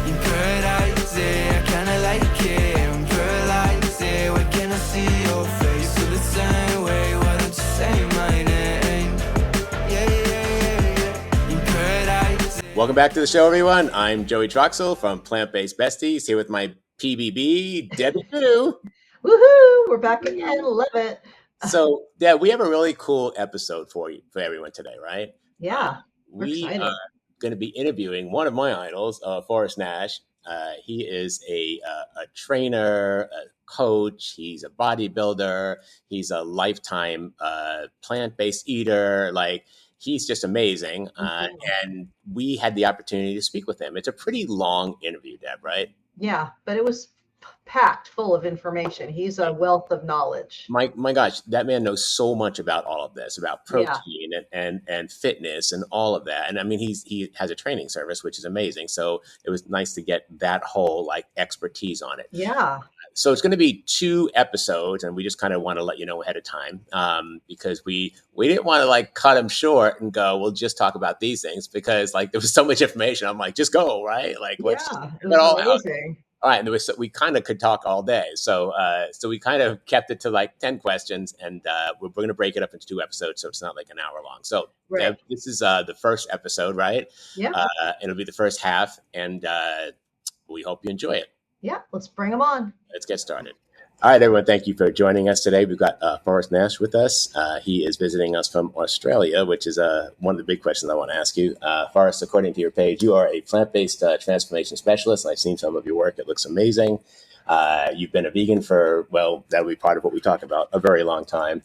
in paradise, I kinda like it. I'm paralyzed, why can't I see your face? Feel the same way, why don't you say my name? Yeah, yeah, yeah, in paradise. Welcome back to the show, everyone. I'm Joey Troxel from Plant-Based Besties, here with my PBB, Debbie Boo. Woohoo! We're back again. Love it. So, Deb, we have a really cool episode for everyone today, right? Yeah, we're We excited. are going to be interviewing one of my idols, Forest Nash. He is a trainer, a coach. He's a bodybuilder. He's a lifetime plant-based eater. Like, he's just amazing. And we had the opportunity to speak with him. It's a pretty long interview, Deb, right? Yeah, but it was packed full of information. He's a wealth of knowledge. My gosh, that man knows so much about all of this, about protein and fitness and all of that. And I mean, he has a training service, which is amazing. So it was nice to get that whole like expertise on it. Yeah. So it's going to be 2 episodes, and we just kind of want to let you know ahead of time because we didn't want to like cut them short and go, we'll just talk about these things, because like there was so much information. I'm like, just go, right? Like, let's Yeah, it get it all was out. amazing. All right, and we kind of could talk all day, so we kind of kept it to like 10 questions, and we're going to break it up into 2 episodes, so it's not like an hour long. So Right. this is the first episode, right? Yeah. It'll be the first half, and we hope you enjoy it. Yeah, let's bring them on. Let's get started. All right, everyone, thank you for joining us today. We've got Forest Nash with us. He is visiting us from Australia, which is one of the big questions I want to ask you. Forest, according to your page, you are a plant-based transformation specialist. I've seen some of your work. It looks amazing. You've been a vegan for, well, that'll be part of what we talk about, a very long time.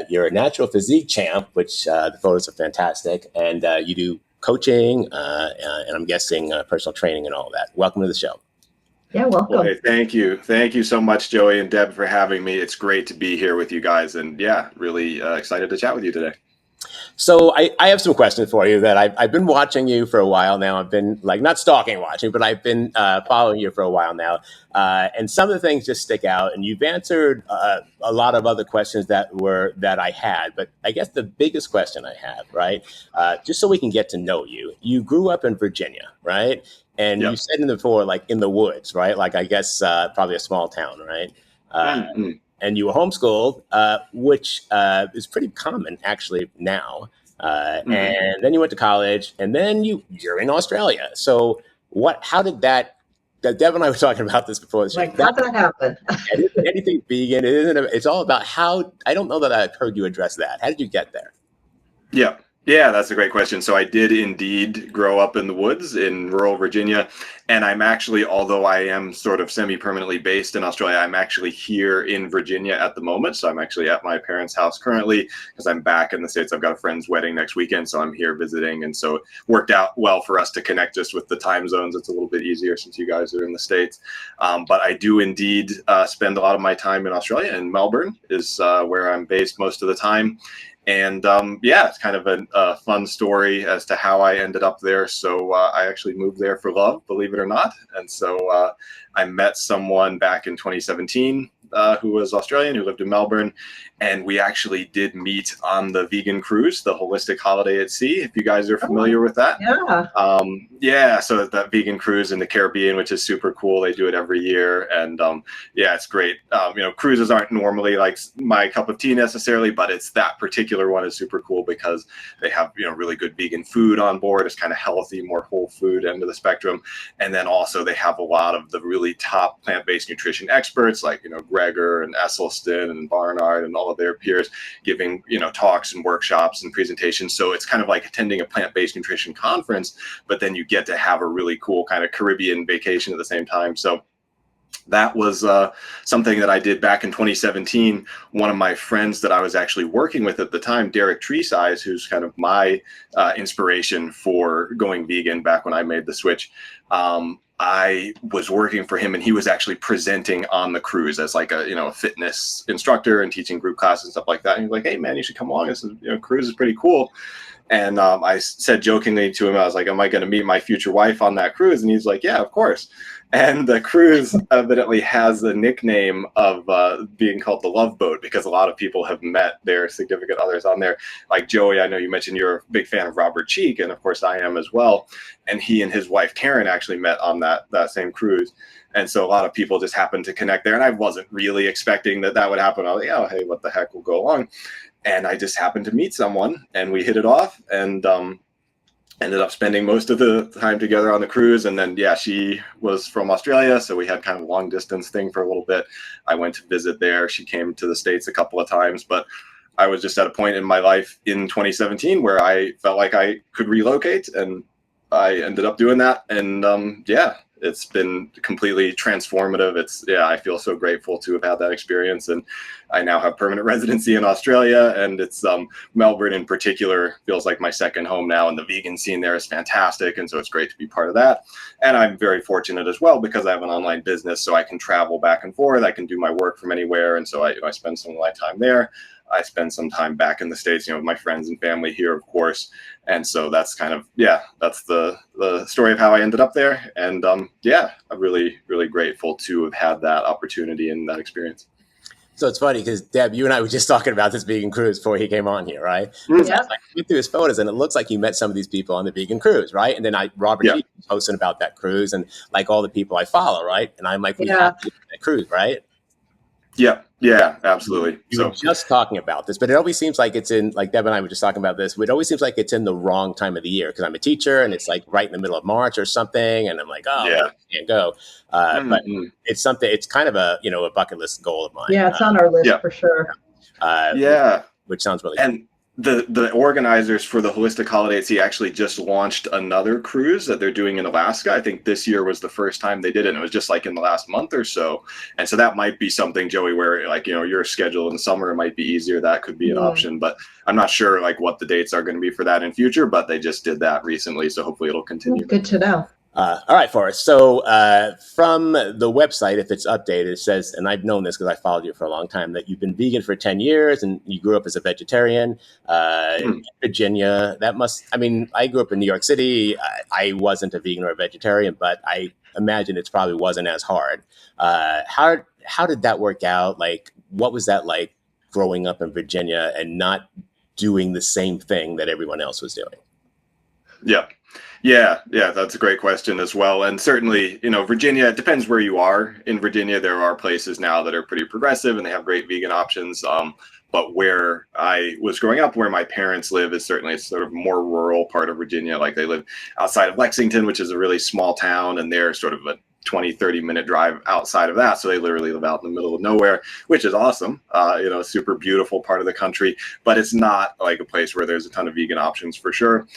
You're a natural physique champ, which the photos are fantastic. And you do coaching, and I'm guessing personal training and all of that. Welcome to the show. Yeah, welcome. Well, hey, thank you. Thank you so much, Joey and Deb, for having me. It's great to be here with you guys. And yeah, really excited to chat with you today. So I have some questions for you that I've been watching you for a while now. I've been like not stalking watching, but I've been following you for a while now. And some of the things just stick out, and you've answered a lot of other questions that I had. But I guess the biggest question I have, right, just so we can get to know you, you grew up in Virginia, right? And Yep. you said in the before, like in the woods, right? Like I guess probably a small town, right? And you were homeschooled, which is pretty common actually now. And then you went to college, and then you're in Australia. So how did that? Deb and I were talking about this before the show. Like, how'd that happen? Anything vegan? It's all about how. I don't know that I've heard you address that. How did you get there? Yeah, that's a great question. So I did indeed grow up in the woods in rural Virginia. And I'm actually, although I am sort of semi-permanently based in Australia, I'm actually here in Virginia at the moment. So I'm actually at my parents' house currently because I'm back in the States. I've got a friend's wedding next weekend, so I'm here visiting. And so it worked out well for us to connect just with the time zones. It's a little bit easier since you guys are in the States. But I do indeed spend a lot of my time in Australia, and Melbourne is where I'm based most of the time. And yeah, it's kind of a fun story as to how I ended up there. So I actually moved there for love, believe it or not. And so I met someone back in 2017 who was Australian, who lived in Melbourne. And we actually did meet on the vegan cruise, the Holistic Holiday at Sea, if you guys are familiar with that. Yeah. Yeah, so that vegan cruise in the Caribbean, which is super cool. They do it every year. And yeah, it's great. Cruises aren't normally like my cup of tea necessarily, but it's that particular one is super cool because they have, really good vegan food on board. It's kind of healthy, more whole food end of the spectrum. And then also they have a lot of the really top plant-based nutrition experts like, Greger and Esselstyn and Barnard and all of their peers giving, talks and workshops and presentations. So it's kind of like attending a plant-based nutrition conference, but then you get to have a really cool kind of Caribbean vacation at the same time. So that was something that I did back in 2017. One of my friends that I was actually working with at the time, Derek Treesize, who's kind of my inspiration for going vegan back when I made the switch. I was working for him, and he was actually presenting on the cruise as like a fitness instructor and teaching group classes and stuff like that. And he was like, "Hey man, you should come along. This is, cruise is pretty cool." And I said jokingly to him, I was like, am I going to meet my future wife on that cruise? And he's like, yeah, of course. And the cruise evidently has a nickname of being called the Love Boat, because a lot of people have met their significant others on there. Like Joey, I know you mentioned you're a big fan of Robert Cheek, and of course I am as well. And he and his wife Karen actually met on that same cruise. And so a lot of people just happened to connect there. And I wasn't really expecting that would happen. I was like, oh, hey, what the heck, we'll go along. And I just happened to meet someone, and we hit it off, and ended up spending most of the time together on the cruise. And then, yeah, she was from Australia, so we had kind of a long distance thing for a little bit. I went to visit there. She came to the States a couple of times, but I was just at a point in my life in 2017 where I felt like I could relocate, and I ended up doing that. And yeah, it's been completely transformative. I feel so grateful to have had that experience. And I now have permanent residency in Australia, and it's Melbourne in particular feels like my second home now, and the vegan scene there is fantastic. And so it's great to be part of that. And I'm very fortunate as well, because I have an online business, so I can travel back and forth. I can do my work from anywhere. And so I spend some of my time there. I spend some time back in the States, with my friends and family here, of course. And so that's kind of, that's the story of how I ended up there. And I'm really, really grateful to have had that opportunity and that experience. So it's funny because Deb, you and I were just talking about this vegan cruise before he came on here, right? Yeah. I went through his photos, and it looks like you met some of these people on the vegan cruise, right? And then Robert G was posting about that cruise, and like all the people I follow, right? And I'm like, we have to do that cruise, right? Yeah, absolutely. You were just talking about this, but it always seems like it's in, like Deb and I were just talking about this, it always seems like it's in the wrong time of the year, because I'm a teacher and it's like right in the middle of March or something. And I'm like, I can't go. But it's something, it's kind of a bucket list goal of mine. Yeah, it's on our list for sure. Which sounds really cool. The organizers for the Holistic Holiday at Sea actually just launched another cruise that they're doing in Alaska. I think this year was the first time they did it, and it was just like in the last month or so. And so that might be something, Joey, where like, your schedule in the summer might be easier. That could be an option, but I'm not sure like what the dates are going to be for that in future, but they just did that recently. So hopefully it'll continue. Good to know. All right, Forrest. So from the website, if it's updated, it says, and I've known this because I followed you for a long time, that you've been vegan for 10 years and you grew up as a vegetarian in Virginia. I grew up in New York City. I wasn't a vegan or a vegetarian, but I imagine it probably wasn't as hard. How did that work out? Like, what was that like growing up in Virginia and not doing the same thing that everyone else was doing? Yeah, that's a great question as well. And certainly, Virginia, it depends where you are. In Virginia, there are places now that are pretty progressive and they have great vegan options. But where I was growing up, where my parents live, is certainly a sort of more rural part of Virginia. Like they live outside of Lexington, which is a really small town, and they're sort of a 20-30 minute drive outside of that. So they literally live out in the middle of nowhere, which is awesome. Super beautiful part of the country, but it's not like a place where there's a ton of vegan options for sure.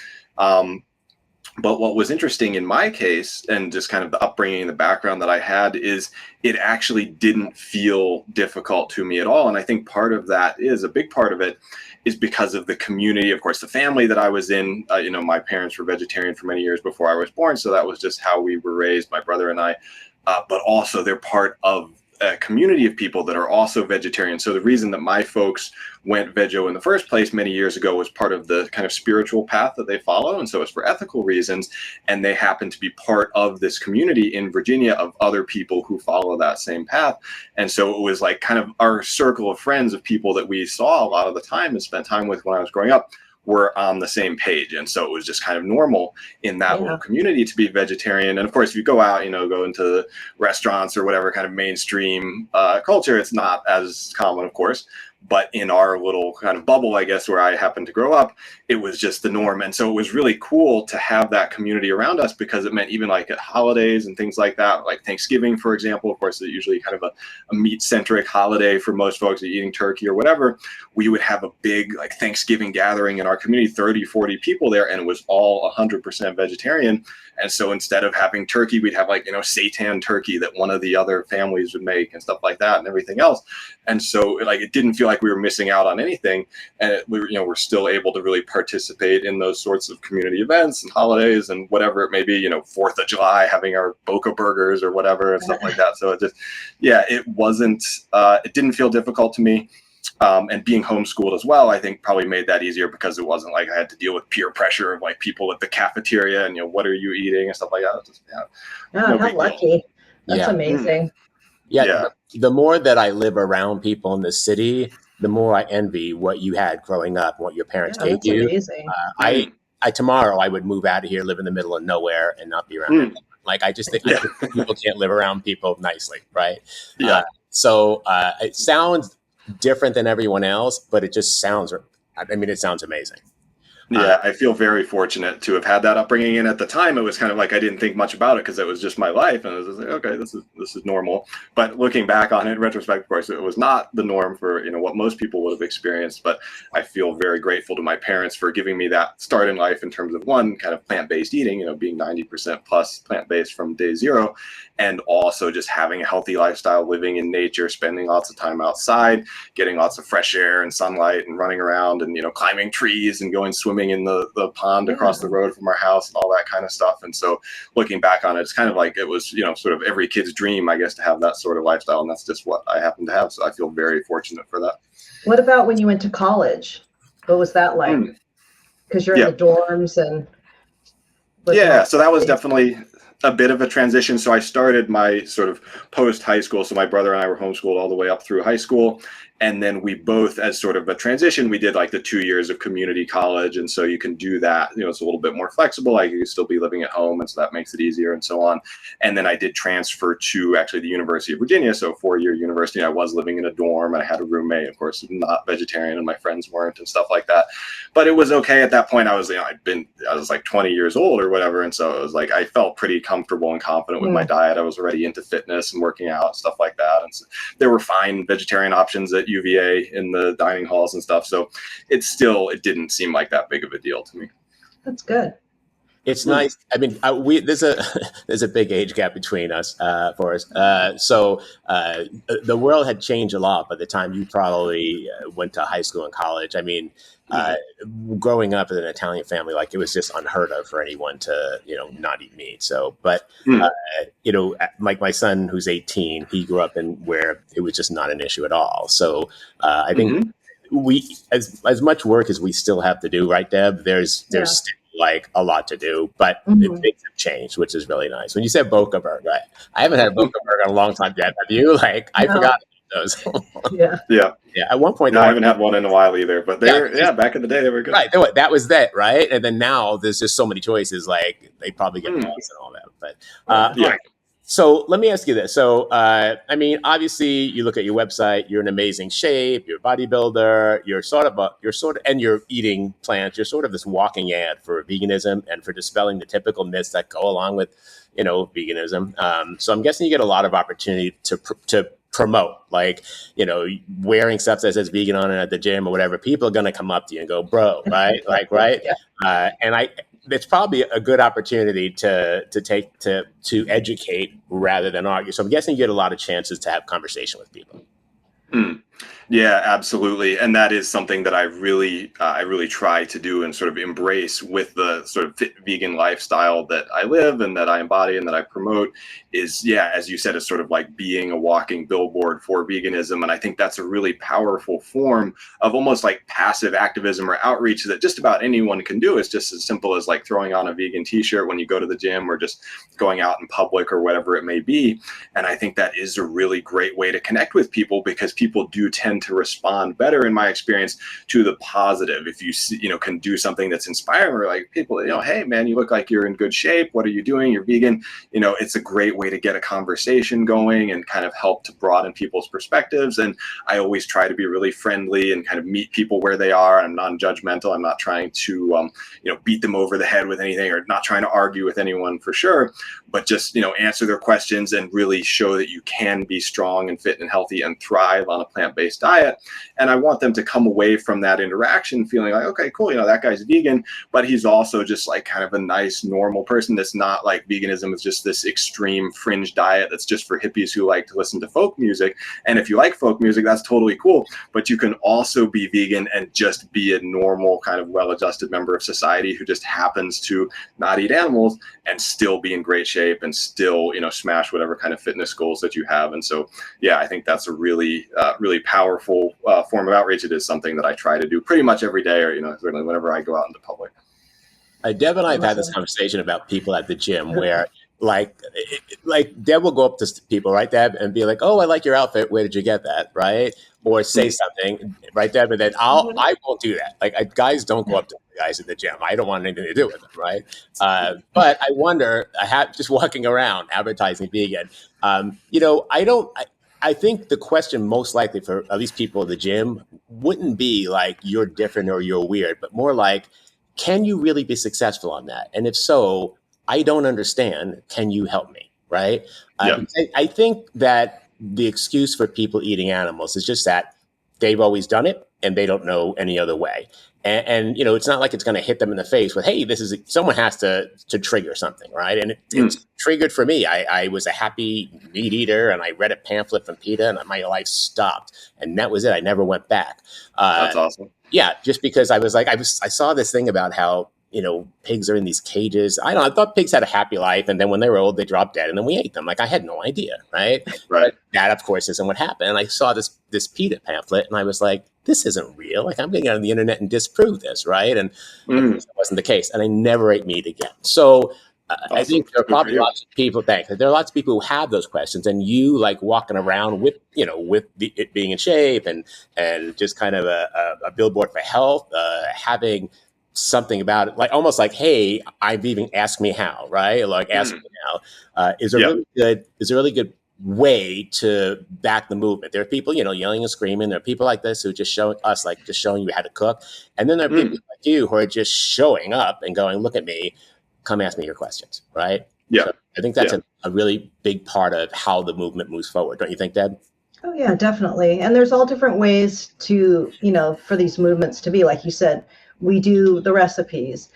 But what was interesting in my case, and just kind of the upbringing, the background that I had, is it actually didn't feel difficult to me at all. And I think part of that is, a big part of it is because of the community, of course, the family that I was in. My parents were vegetarian for many years before I was born. So that was just how we were raised, my brother and I. But also they're part of a community of people that are also vegetarian. So the reason that my folks went veggie in the first place many years ago was part of the kind of spiritual path that they follow. And so it's for ethical reasons. And they happen to be part of this community in Virginia of other people who follow that same path. And so it was like kind of our circle of friends of people that we saw a lot of the time and spent time with when I was growing up were on the same page. And so it was just kind of normal in that little community to be vegetarian. And of course, if you go out, go into restaurants or whatever kind of mainstream culture, it's not as common, of course. But in our little kind of bubble, I guess, where I happened to grow up, it was just the norm. And so it was really cool to have that community around us, because it meant even like at holidays and things like that, like Thanksgiving, for example, of course, it's usually kind of a meat-centric holiday for most folks, eating turkey or whatever. We would have a big like Thanksgiving gathering in our community, 30, 40 people there, and it was all 100% vegetarian. And so instead of having turkey, we'd have like, seitan turkey that one of the other families would make and stuff like that and everything else. And so like, it didn't feel like we were missing out on anything. And we're still able to really participate in those sorts of community events and holidays and whatever it may be, 4th of July, having our Boca burgers or whatever and stuff like that. So it just, it wasn't, it didn't feel difficult to me. And being homeschooled as well, I think probably made that easier because it wasn't like I had to deal with peer pressure of like people at the cafeteria and, what are you eating and stuff like that. Just, Oh, how lucky. That's Yeah. amazing. Yeah. Yeah. The more that I live around people in the city, the more I envy what you had growing up, what your parents Yeah, gave that's you. amazing. I tomorrow I would move out of here, live in the middle of nowhere, and not be around anyone. Like I just think I think people can't live around people nicely, right? Yeah. So it sounds different than everyone else, but it just sounds. I mean, it sounds amazing. Yeah, I feel very fortunate to have had that upbringing. And at the time, it was kind of like I didn't think much about it because it was just my life, and it was just like, okay, this is normal. But looking back on it in retrospect, of course, it was not the norm for what most people would have experienced. But I feel very grateful to my parents for giving me that start in life in terms of one kind of plant-based eating, being 90% plus plant-based from day zero, and also just having a healthy lifestyle, living in nature, spending lots of time outside, getting lots of fresh air and sunlight, and running around and climbing trees and going swimming in the pond across the road from our house and all that kind of stuff. And so looking back on it, it's kind of like it was sort of every kid's dream, I guess, to have that sort of lifestyle, and that's just what I happen to have. So I feel very fortunate for that. What about when you went to college? What was that like? Because you're in the dorms and so that was definitely a bit of a transition. So I started my sort of post high school. So my brother and I were homeschooled all the way up through high school. And then we both, as sort of a transition, we did like the 2 years of community college. And so you can do that, it's a little bit more flexible. Like you can still be living at home. And so that makes it easier and so on. And then I did transfer to actually the University of Virginia. So 4-year university, I was living in a dorm. I had a roommate, of course, not vegetarian, and my friends weren't and stuff like that. But it was okay at that point. I was, I was like 20 years old or whatever. And so it was like, I felt pretty comfortable and confident with my diet. I was already into fitness and working out and stuff like that. And so there were fine vegetarian options at UVA in the dining halls and stuff. So it didn't seem like that big of a deal to me. That's good. It's nice. I mean, there's a big age gap between us, Forrest. So the world had changed a lot by the time you probably went to high school and college. I mean, growing up in an Italian family, like it was just unheard of for anyone to, not eat meat. So, but like my son, who's 18, he grew up in where it was just not an issue at all. So I think we, as much work as we still have to do, right, Deb? There's still like a lot to do, but things have changed, which is really nice. When you said Boca Burger, I haven't had a Boca Burger in a long time, Deb. Have you? Like, I forgot those. Yeah. At one point, I haven't had one in a while either, but back in the day, they were good. Right. That was that, right? And then now there's just so many choices, like they probably get lost and all that. But all right. So let me ask you this. So, I mean, obviously you look at your website, you're in amazing shape, you're a bodybuilder, and you're eating plants. You're sort of this walking ad for veganism and for dispelling the typical myths that go along with, veganism. So I'm guessing you get a lot of opportunity to promote, like, wearing stuff that says vegan on it at the gym or whatever. People are going to come up to you and go, bro, right? Like, right. It's probably a good opportunity to educate rather than argue. So I'm guessing you get a lot of chances to have conversation with people. Yeah, absolutely. And that is something that I really try to do and sort of embrace with the sort of vegan lifestyle that I live and that I embody and that I promote is, as you said, is sort of like being a walking billboard for veganism. And I think that's a really powerful form of almost like passive activism or outreach that just about anyone can do. It's just as simple as like throwing on a vegan t-shirt when you go to the gym or just going out in public or whatever it may be. And I think that is a really great way to connect with people because people do tend to respond better, in my experience, to the positive. If you can do something that's inspiring, or like people, hey man, you look like you're in good shape. What are you doing? You're vegan. It's a great way to get a conversation going and kind of help to broaden people's perspectives. And I always try to be really friendly and kind of meet people where they are. I'm non-judgmental. I'm not trying to, beat them over the head with anything or not trying to argue with anyone for sure, but just, answer their questions and really show that you can be strong and fit and healthy and thrive on a plant-based diet. And I want them to come away from that interaction feeling like, okay, cool, that guy's vegan, but he's also just like kind of a nice, normal person that's not like veganism is just this extreme fringe diet that's just for hippies who like to listen to folk music. And if you like folk music, that's totally cool. But you can also be vegan and just be a normal kind of well-adjusted member of society who just happens to not eat animals and still be in great shape shape and still, smash whatever kind of fitness goals that you have. And so, yeah, I think that's a really, really powerful form of outreach. It is something that I try to do pretty much every day, or, certainly whenever I go out into public. Deb and I have had this conversation about people at the gym where like Deb will go up to people, right, Deb, and be like, "Oh, I like your outfit. Where did you get that?" Right? Or say something, right, Deb? And then I won't do that. Like guys don't go up to the guys at the gym. I don't want anything to do with them, right? But I wonder, I have just walking around advertising vegan. I think the question most likely for at least people at the gym wouldn't be like you're different or you're weird, but more like, can you really be successful on that? And if so, I don't understand. Can you help me? Right? Yeah. I think that the excuse for people eating animals is just that they've always done it and they don't know any other way. And it's not like it's going to hit them in the face with, hey, someone has to trigger something, right? And it's triggered for me. I was a happy meat eater and I read a pamphlet from PETA and my life stopped. And that was it. I never went back. That's awesome. Yeah, just because I was like, I saw this thing about how, pigs are in these cages. I thought pigs had a happy life. And then when they were old, they dropped dead and then we ate them. Like I had no idea. Right. Right. But that, of course, isn't what happened. And I saw this PETA pamphlet and I was like, this isn't real. Like I'm going to get on the internet and disprove this. Right. And that wasn't the case. And I never ate meat again. So awesome. I think there are probably lots of people, there are lots of people who have those questions and you like walking around with, it being in shape and just kind of a billboard for health, having something about it, like almost like, hey, I've even asked me how, right? Like ask me now is a really good way to back the movement. There are people, yelling and screaming. There are people like this who just showing you how to cook. And then there are people like you who are just showing up and going, look at me, come ask me your questions, right? Yeah. So I think that's a really big part of how the movement moves forward. Don't you think, Deb? Oh yeah, definitely. And there's all different ways to, for these movements to be, like you said, we do the recipes,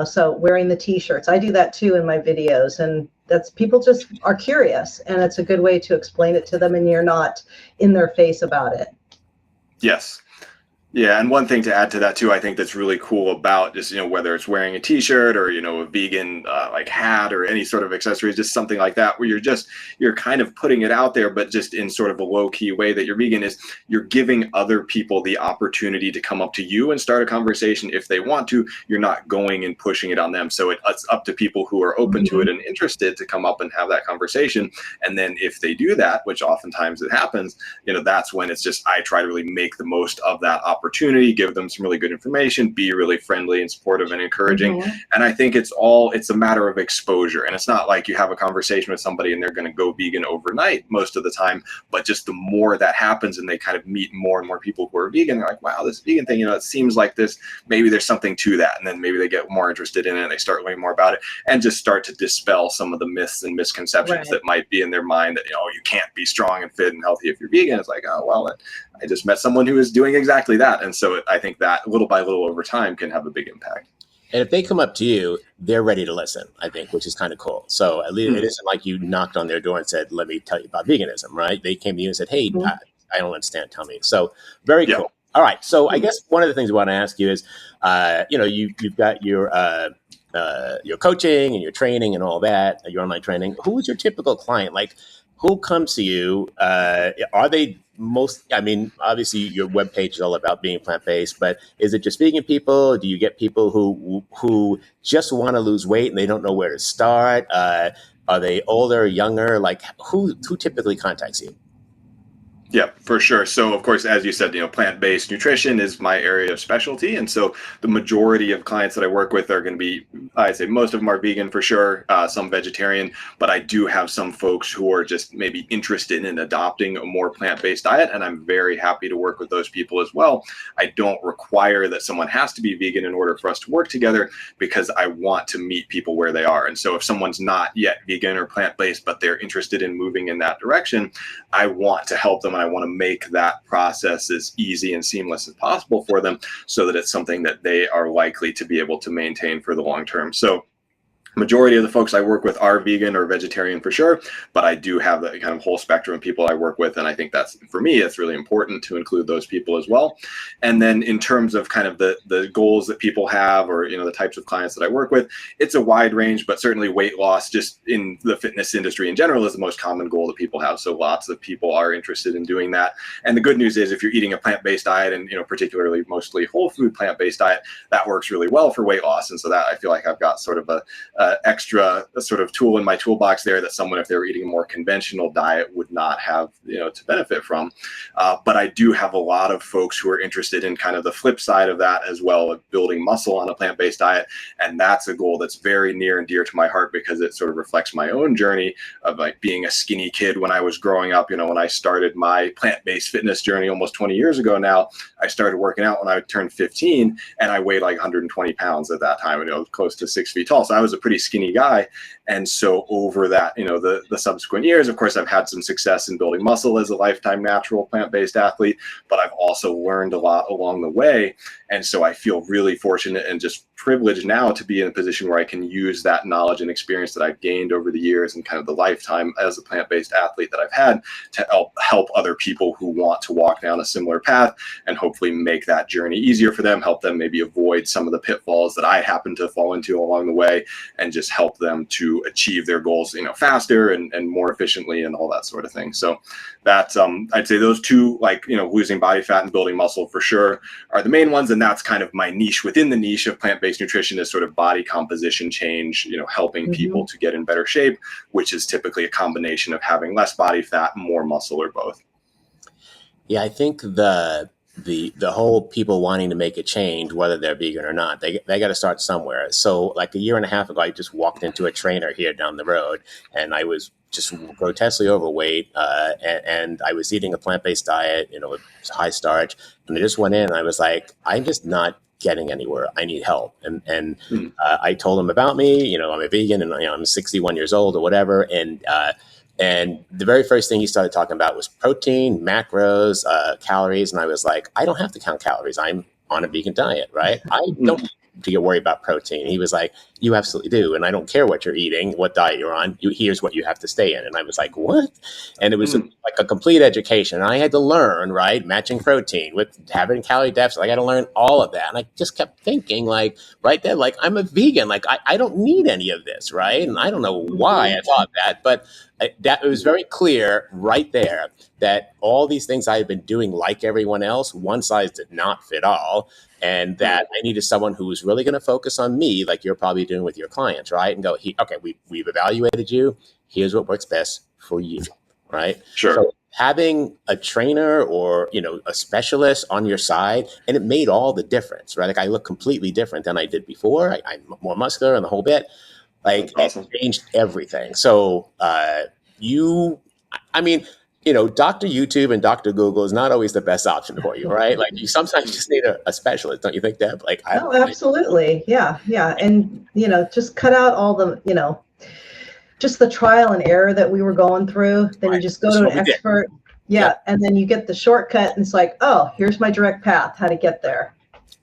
so wearing the t-shirts, I do that too in my videos. And that's, people just are curious and it's a good way to explain it to them and you're not in their face about it. Yes. Yeah, and one thing to add to that too, I think that's really cool about just, whether it's wearing a t-shirt or, a vegan like hat or any sort of accessories, just something like that, where you're kind of putting it out there, but just in sort of a low key way that you're vegan, is you're giving other people the opportunity to come up to you and start a conversation if they want to. You're not going and pushing it on them. So it's up to people who are open to it and interested to come up and have that conversation. And then if they do that, which oftentimes it happens, that's when it's just, I try to really make the most of that opportunity, give them some really good information, be really friendly and supportive and encouraging. And I think it's a matter of exposure. And it's not like you have a conversation with somebody and they're going to go vegan overnight most of the time, but just the more that happens and they kind of meet more and more people who are vegan, they're like, wow, this vegan thing, it seems like this, maybe there's something to that. And then maybe they get more interested in it and they start learning more about it and just start to dispel some of the myths and misconceptions that might be in their mind that, you can't be strong and fit and healthy if you're vegan. It's like, oh, well, I just met someone who is doing exactly that. And so I think that little by little over time can have a big impact. And if they come up to you, they're ready to listen, I think, which is kind of cool. So at least it isn't like you knocked on their door and said, let me tell you about veganism, right? They came to you and said, hey, I don't understand. Tell me. So very cool. All right. So I guess one of the things I want to ask you is, you've got your coaching and your training and all that, your online training. Who is your typical client? Like, who comes to you? Are they obviously your webpage is all about being plant-based, but is it just vegan people? Do you get people who just want to lose weight and they don't know where to start? Are they older, younger? Like who typically contacts you? Yeah, for sure. So, of course, as you said, plant-based nutrition is my area of specialty. And so the majority of clients that I work with are going to be, I'd say most of them are vegan for sure, some vegetarian, but I do have some folks who are just maybe interested in adopting a more plant-based diet. And I'm very happy to work with those people as well. I don't require that someone has to be vegan in order for us to work together because I want to meet people where they are. And so if someone's not yet vegan or plant-based, but they're interested in moving in that direction, I want to help them. And I want to make that process as easy and seamless as possible for them so that it's something that they are likely to be able to maintain for the long term. So Majority of the folks I work with are vegan or vegetarian for sure, but I do have that kind of whole spectrum of people I work with. And I think that's, for me, it's really important to include those people as well. And then in terms of kind of the goals that people have, or, the types of clients that I work with, it's a wide range, but certainly weight loss just in the fitness industry in general is the most common goal that people have. So lots of people are interested in doing that. And the good news is if you're eating a plant-based diet, and, particularly mostly whole food plant-based diet, that works really well for weight loss. And so that, I feel like I've got sort of a extra sort of tool in my toolbox there that someone, if they were eating a more conventional diet, would not have, to benefit from. But I do have a lot of folks who are interested in kind of the flip side of that as well, of building muscle on a plant-based diet. And that's a goal that's very near and dear to my heart, because it sort of reflects my own journey of like being a skinny kid when I was growing up. When I started my plant-based fitness journey almost 20 years ago now, I started working out when I turned 15, and I weighed like 120 pounds at that time, close to 6 feet tall. So I was a pretty skinny guy. And so over that, the subsequent years, of course, I've had some success in building muscle as a lifetime natural plant-based athlete, but I've also learned a lot along the way. And so I feel really fortunate and just privileged now to be in a position where I can use that knowledge and experience that I've gained over the years and kind of the lifetime as a plant-based athlete that I've had to help other people who want to walk down a similar path, and hopefully make that journey easier for them, help them maybe avoid some of the pitfalls that I happen to fall into along the way, and just help them to achieve their goals, faster and more efficiently and all that sort of thing. So that's, I'd say those two, like, losing body fat and building muscle for sure are the main ones. And that's kind of my niche within the niche of plant-based nutrition, is sort of body composition change, helping people to get in better shape, which is typically a combination of having less body fat, more muscle, or both. Yeah, I think the whole people wanting to make a change, whether they're vegan or not, they got to start somewhere. So like a year and a half ago, I just walked into a trainer here down the road, and I was just grotesquely overweight, and I was eating a plant-based diet, with high starch, and I just went in and I was like, I'm just not getting anywhere. I need help. And I told him about me, I'm a vegan, and I'm 61 years old or whatever. And the very first thing he started talking about was protein, macros, calories. And I was like, I don't have to count calories. I'm on a vegan diet, right? I don't need to get worried about protein. He was like, you absolutely do. And I don't care what you're eating, what diet you're on. Here's what you have to stay in. And I was like, what? And it was like a complete education. And I had to learn, right? Matching protein with having calorie deficit. I got to learn all of that. And I just kept thinking, like, right there, like, I'm a vegan. Like, I don't need any of this, right? And I don't know why I thought that, but that it was very clear right there that all these things I had been doing like everyone else, one size did not fit all. And that I needed someone who was really going to focus on me, like you're probably doing with your clients, right? And go, okay, we've evaluated you. Here's what works best for you, right? Sure. So having a trainer or, a specialist on your side, and it made all the difference, right? Like I look completely different than I did before. I'm more muscular and the whole bit. Like awesome. It changed everything. So Dr. YouTube and Dr. Google is not always the best option for you, right? Like you sometimes just need a specialist, don't you think, Deb? Like, Absolutely. Yeah. And, just cut out all the, just the trial and error that we were going through. Then you just go to an expert. Yeah. Yep. And then you get the shortcut, and it's like, oh, here's my direct path, how to get there.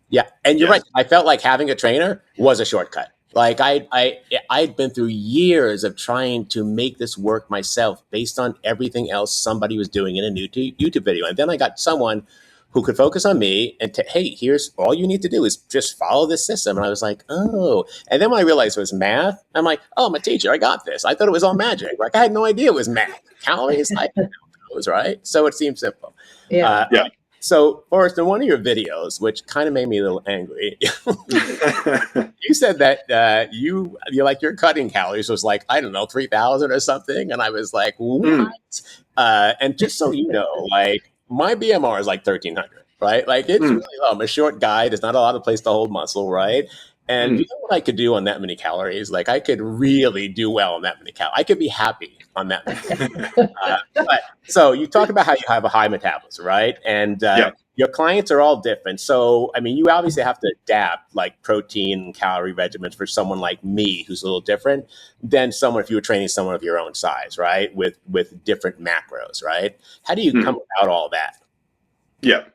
Yeah. And you're right. I felt like having a trainer was a shortcut. Like I'd been through years of trying to make this work myself based on everything else somebody was doing in a new YouTube video. And then I got someone who could focus on me and hey, here's all you need to do is just follow this system. And I was like, oh. And then when I realized it was math, I'm like, oh, I'm a teacher. I got this. I thought it was all magic. Like I had no idea it was math. Calories, I didn't know those, right? So it seemed simple. Yeah. So, Forrest, in one of your videos, which kind of made me a little angry, you said that you like your cutting calories was like, I don't know, 3,000 or something. And I was like, what? And just so you know, like my BMR is like 1,300, right? Like it's really low. I'm a short guy. There's not a lot of place to hold muscle, right? And you know what I could do on that many calories? Like I could really do well on that many calories. I could be happy on that many calories. So you talk about how you have a high metabolism, right? And your clients are all different. So, I mean, you obviously have to adapt like protein and calorie regimens for someone like me, who's a little different than someone if you were training someone of your own size, right? With different macros, right? How do you come about all that? Yeah.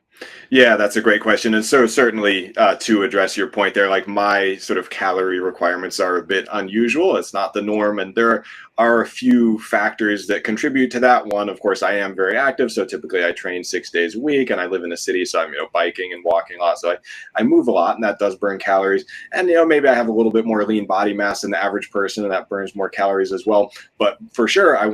Yeah, that's a great question. And so certainly to address your point there, like my sort of calorie requirements are a bit unusual. It's not the norm. And there are a few factors that contribute to that. One, of course, I am very active. So typically I train 6 days a week and I live in a city. So I'm, biking and walking a lot. So I move a lot and that does burn calories. And, maybe I have a little bit more lean body mass than the average person and that burns more calories as well. But for sure, I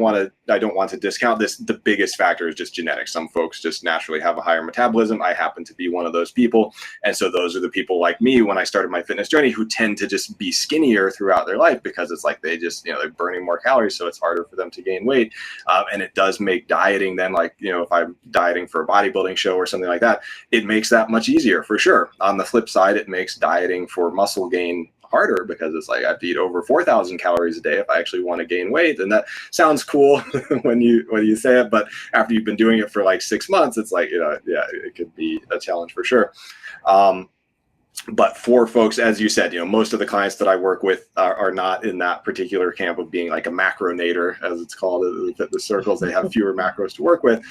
don't want to discount this. The biggest factor is just genetics. Some folks just naturally have a higher metabolism. I happen to be one of those people. And so those are the people like me when I started my fitness journey who tend to just be skinnier throughout their life because it's like they just, they're burning more calories. So it's harder for them to gain weight. And it does make dieting then, like, if I'm dieting for a bodybuilding show or something like that, it makes that much easier for sure. On the flip side, it makes dieting for muscle gain harder because it's like I have to eat over 4,000 calories a day if I actually want to gain weight. And that sounds cool when you say it, but after you've been doing it for like 6 months, it's like, it could be a challenge for sure. But for folks, as you said, most of the clients that I work with are not in that particular camp of being like a macronator, as it's called in the fitness circles. They have fewer macros to work with.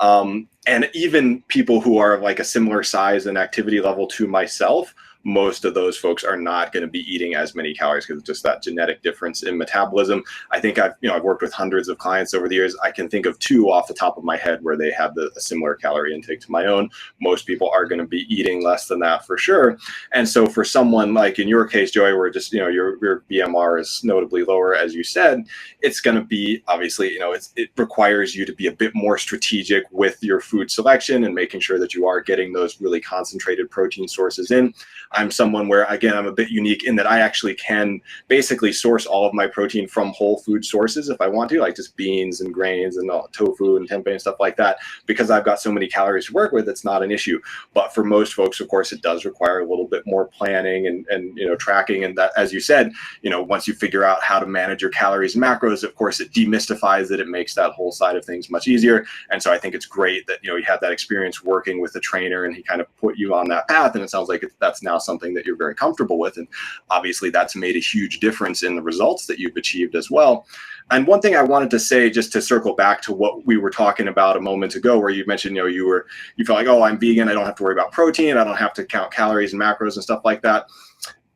And even people who are like a similar size and activity level to myself, most of those folks are not going to be eating as many calories because it's just that genetic difference in metabolism. I think I've worked with hundreds of clients over the years. I can think of 2 off the top of my head where they have a similar calorie intake to my own. Most people are going to be eating less than that for sure. And so for someone like in your case, Joey, where just, your BMR is notably lower, as you said, it's going to be obviously, it requires you to be a bit more strategic with your food selection and making sure that you are getting those really concentrated protein sources in. I'm someone where, again, I'm a bit unique in that I actually can basically source all of my protein from whole food sources if I want to, like just beans and grains and tofu and tempeh and stuff like that. Because I've got so many calories to work with, it's not an issue. But for most folks, of course, it does require a little bit more planning and tracking. And that, as you said, once you figure out how to manage your calories and macros, of course, it demystifies it. It makes that whole side of things much easier. And so I think it's great that, you had that experience working with a trainer and he kind of put you on that path. And it sounds like that's now something that you're very comfortable with. And obviously that's made a huge difference in the results that you've achieved as well. And one thing I wanted to say, just to circle back to what we were talking about a moment ago, where you mentioned, you felt like, oh, I'm vegan, I don't have to worry about protein, I don't have to count calories and macros and stuff like that.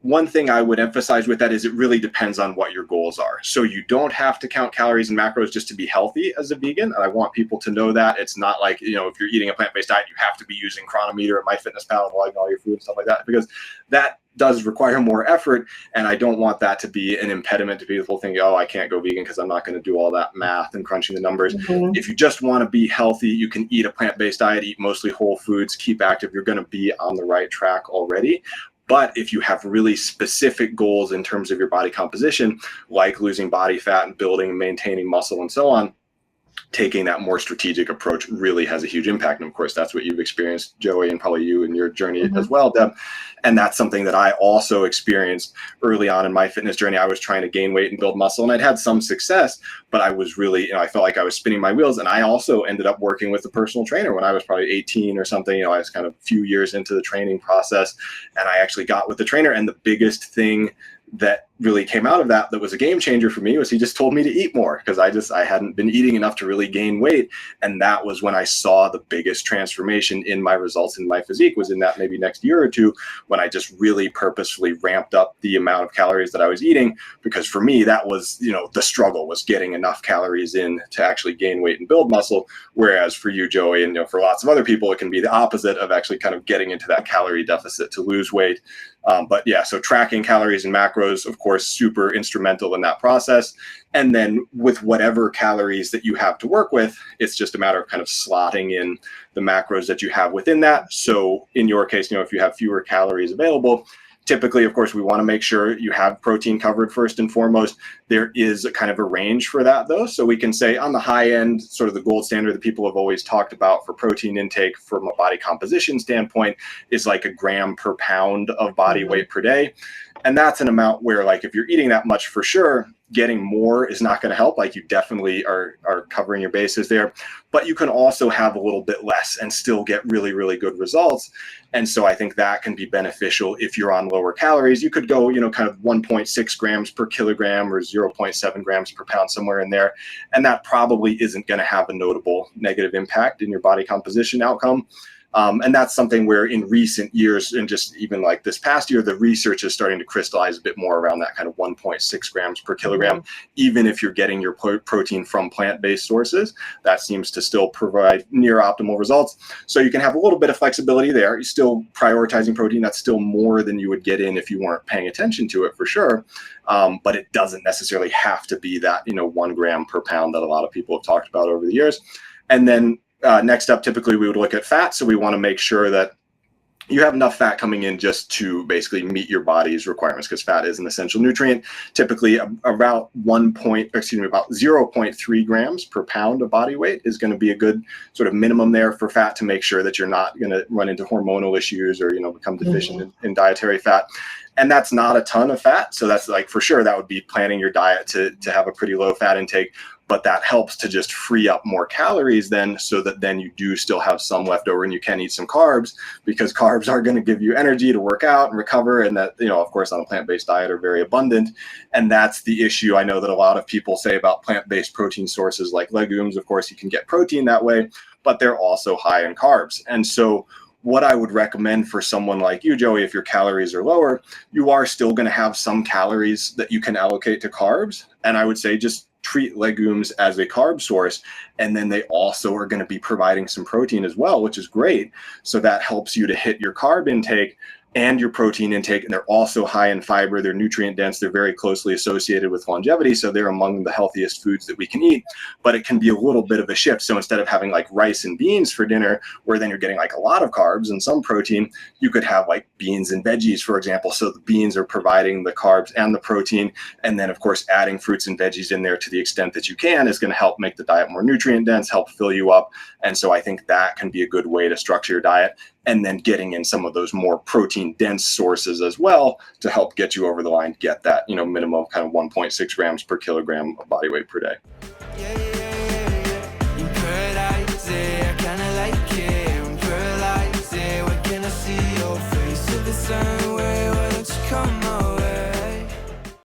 One thing I would emphasize with that is it really depends on what your goals are. So you don't have to count calories and macros just to be healthy as a vegan. And I want people to know that it's not like, if you're eating a plant-based diet, you have to be using Chronometer at MyFitnessPal and logging all your food and stuff like that, because that does require more effort. And I don't want that to be an impediment to people thinking, oh, I can't go vegan because I'm not going to do all that math and crunching the numbers. Mm-hmm. If you just want to be healthy, you can eat a plant-based diet, eat mostly whole foods, keep active. You're going to be on the right track already. But if you have really specific goals in terms of your body composition, like losing body fat and building and maintaining muscle and so on, taking that more strategic approach really has a huge impact. And of course, that's what you've experienced, Joey, and probably you in your journey mm-hmm. as well, Deb. And that's something that I also experienced early on in my fitness journey. I was trying to gain weight and build muscle, and I'd had some success, but I was really, I felt like I was spinning my wheels. And I also ended up working with a personal trainer when I was probably 18 or something. I was kind of a few years into the training process, and I actually got with the trainer. And the biggest thing that really came out of that was a game changer for me was he just told me to eat more, because I hadn't been eating enough to really gain weight. And that was when I saw the biggest transformation in my results in my physique, was in that maybe next year or two, when I just really purposefully ramped up the amount of calories that I was eating. Because for me, that was, the struggle was getting enough calories in to actually gain weight and build muscle. Whereas for you, Joey, and for lots of other people, it can be the opposite of actually kind of getting into that calorie deficit to lose weight. But yeah, so tracking calories and macros, of course, super instrumental in that process. And then with whatever calories that you have to work with, it's just a matter of kind of slotting in the macros that you have within that. So in your case, if you have fewer calories available, typically, of course, we want to make sure you have protein covered first and foremost. There is a kind of a range for that, though. So we can say on the high end, sort of the gold standard that people have always talked about for protein intake from a body composition standpoint is like a gram per pound of body weight per day. And that's an amount where, like, if you're eating that much, for sure, getting more is not going to help. Like, you definitely are covering your bases there, but you can also have a little bit less and still get really, really good results. And so I think that can be beneficial if you're on lower calories. You could go, kind of 1.6 grams per kilogram or 0.7 grams per pound, somewhere in there. And that probably isn't going to have a notable negative impact in your body composition outcome. And that's something where in recent years, and just even like this past year, the research is starting to crystallize a bit more around that kind of 1.6 grams per kilogram. Even if you're getting your protein from plant-based sources, that seems to still provide near optimal results. So you can have a little bit of flexibility there. You're still prioritizing protein. That's still more than you would get in if you weren't paying attention to it, for sure. But it doesn't necessarily have to be that 1 gram per pound that a lot of people have talked about over the years. And then next up, typically we would look at fat. So we want to make sure that you have enough fat coming in just to basically meet your body's requirements, because fat is an essential nutrient. Typically about 0.3 grams per pound of body weight is going to be a good sort of minimum there for fat, to make sure that you're not going to run into hormonal issues or become deficient in dietary fat. And that's not a ton of fat. So that's like, for sure, that would be planning your diet to have a pretty low fat intake. But that helps to just free up more calories then, so that then you do still have some left over and you can eat some carbs, because carbs are going to give you energy to work out and recover. And that, of course, on a plant-based diet are very abundant. And that's the issue I know that a lot of people say about plant-based protein sources like legumes. Of course, you can get protein that way, but they're also high in carbs. And so what I would recommend for someone like you, Joey, if your calories are lower, you are still going to have some calories that you can allocate to carbs. And I would say just treat legumes as a carb source, and then they also are going to be providing some protein as well, which is great. So that helps you to hit your carb intake and your protein intake, and they're also high in fiber. They're nutrient dense. They're very closely associated with longevity, so they're among the healthiest foods that we can eat. But it can be a little bit of a shift. So instead of having like rice and beans for dinner, where then you're getting like a lot of carbs and some protein, you could have like beans and veggies, for example. So the beans are providing the carbs and the protein, and then of course adding fruits and veggies in there to the extent that you can is going to help make the diet more nutrient dense, help fill you up. And so I think that can be a good way to structure your diet, and then getting in some of those more protein dense sources as well to help get you over the line, get that minimum kind of 1.6 grams per kilogram of body weight per day.